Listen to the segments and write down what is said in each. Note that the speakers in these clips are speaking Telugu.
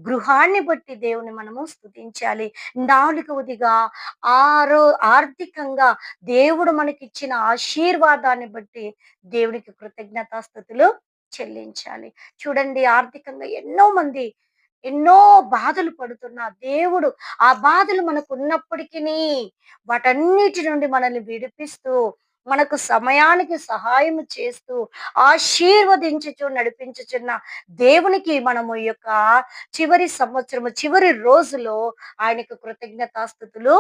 గృహాన్ని బట్టి దేవుని మనము స్తుతించాలి. నాలుగవదిగా ఆరో ఆర్థికంగా దేవుడు మనకిచ్చిన ఆశీర్వాదాన్ని బట్టి దేవునికి కృతజ్ఞతాస్తుతులు చెల్లించాలి. చూడండి, ఆర్థికంగా ఎన్నో మంది ఎన్నో బాధలు పడుతున్న దేవుడు ఆ బాధలు మనకున్నప్పటికినీ వాటన్నిటి నుండి మనల్ని విడిపిస్తూ, మనకు సమయానికి సహాయం చేస్తూ, ఆశీర్వదించుచు నడిపించుచున్న దేవునికి మనము ఈ యొక్క చివరి సంవత్సరము, చివరి రోజులో ఆయనకు కృతజ్ఞతాస్తుతులు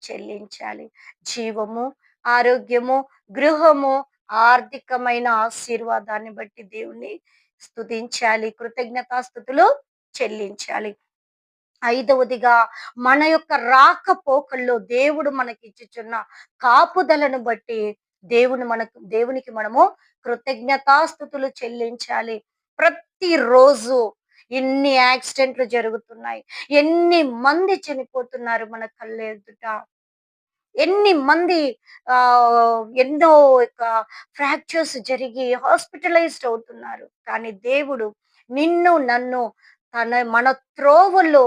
చెల్లించాలి. జీవము, ఆరోగ్యము, గృహము, ఆర్థికమైన ఆశీర్వాదాన్ని బట్టి దేవుణ్ణి స్తుతించాలి, కృతజ్ఞతాస్తుతులు చెల్లించాలి. ఐదవదిగా మన యొక్క రాకపోకల్లో దేవుడు మనకిచ్చుచున్న కాపుదలను బట్టి దేవునికి మనము కృతజ్ఞతాస్తుతులు చెల్లించాలి. ప్రతిరోజు ఎన్ని యాక్సిడెంట్లు జరుగుతున్నాయి, ఎన్ని మంది చనిపోతున్నారు మన కళ్ళెదుట, ఎన్ని మంది ఎన్నో యొక్క ఫ్రాక్చర్స్ జరిగి హాస్పిటలైజ్డ్ అవుతున్నారు. కానీ దేవుడు నిన్ను నన్ను మన త్రోవలో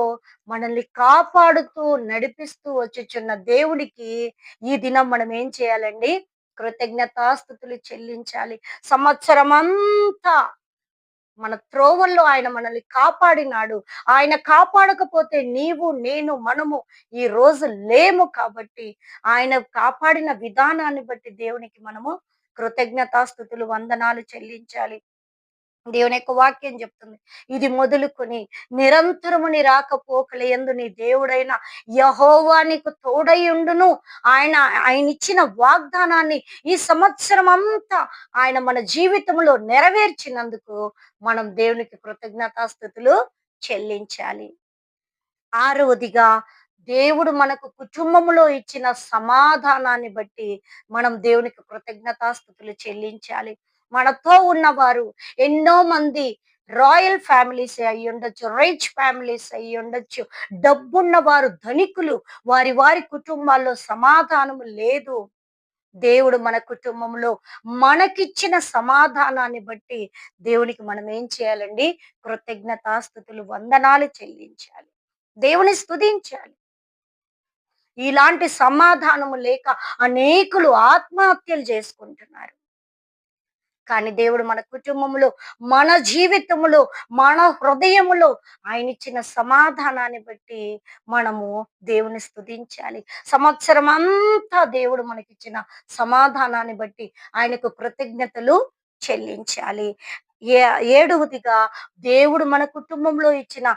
మనల్ని కాపాడుతూ నడిపిస్తూ వచ్చుచున్న దేవుడికి ఈ దినం మనం ఏం చేయాలండి? కృతజ్ఞతాస్తుతులు చెల్లించాలి. సంవత్సరమంతా మన త్రోవల్లో ఆయన మనల్ని కాపాడినాడు. ఆయన కాపాడకపోతే నీవు, నేను, మనము ఈ రోజు లేము. కాబట్టి ఆయన కాపాడిన విధానాన్ని బట్టి దేవునికి మనము కృతజ్ఞతాస్తుతులు, వందనాలు చెల్లించాలి. దేవుని యొక్క వాక్యం చెప్తుంది, ఇది మొదలుకొని నిరంతరము నీ రాకపోకల యందు నీ దేవుడైన యెహోవా నీకు తోడయుండును. ఆయన ఇచ్చిన వాగ్దానాన్ని ఈ సంవత్సరం అంతా ఆయన మన జీవితంలో నెరవేర్చినందుకు మనం దేవునికి కృతజ్ఞతాస్తుతులు చెల్లించాలి. ఆరవదిగా దేవుడు మనకు కుటుంబములో ఇచ్చిన సమాధానాన్ని బట్టి మనం దేవునికి కృతజ్ఞతాస్తుతులు చెల్లించాలి. మనతో ఉన్నవారు ఎన్నో మంది రాయల్ ఫ్యామిలీస్ అయి ఉండొచ్చు, రిచ్ ఫ్యామిలీస్ అయి ఉండొచ్చు, డబ్బున్న వారు ధనికులు, వారి వారి కుటుంబాల్లో సమాధానము లేదు. దేవుడు మన కుటుంబంలో మనకిచ్చిన సమాధానాన్ని బట్టి దేవునికి మనం ఏం చేయాలండి? కృతజ్ఞతాస్తుతులు, వందనాలు చెల్లించాలి, దేవుని స్తుతించాలి. ఇలాంటి సమాధానము లేక అనేకులు ఆత్మహత్యలు చేసుకుంటున్నారు. కానీ దేవుడు మన కుటుంబంలో, మన జీవితంలో, మన హృదయములో ఆయన ఇచ్చిన సమాధానాన్ని బట్టి మనము దేవుని స్తుతించాలి. సంవత్సరం అంతా దేవుడు మనకిచ్చిన సమాధానాన్ని బట్టి ఆయనకు కృతజ్ఞతలు చెల్లించాలి. ఏ ఏడవదిగా దేవుడు మన కుటుంబంలో ఇచ్చిన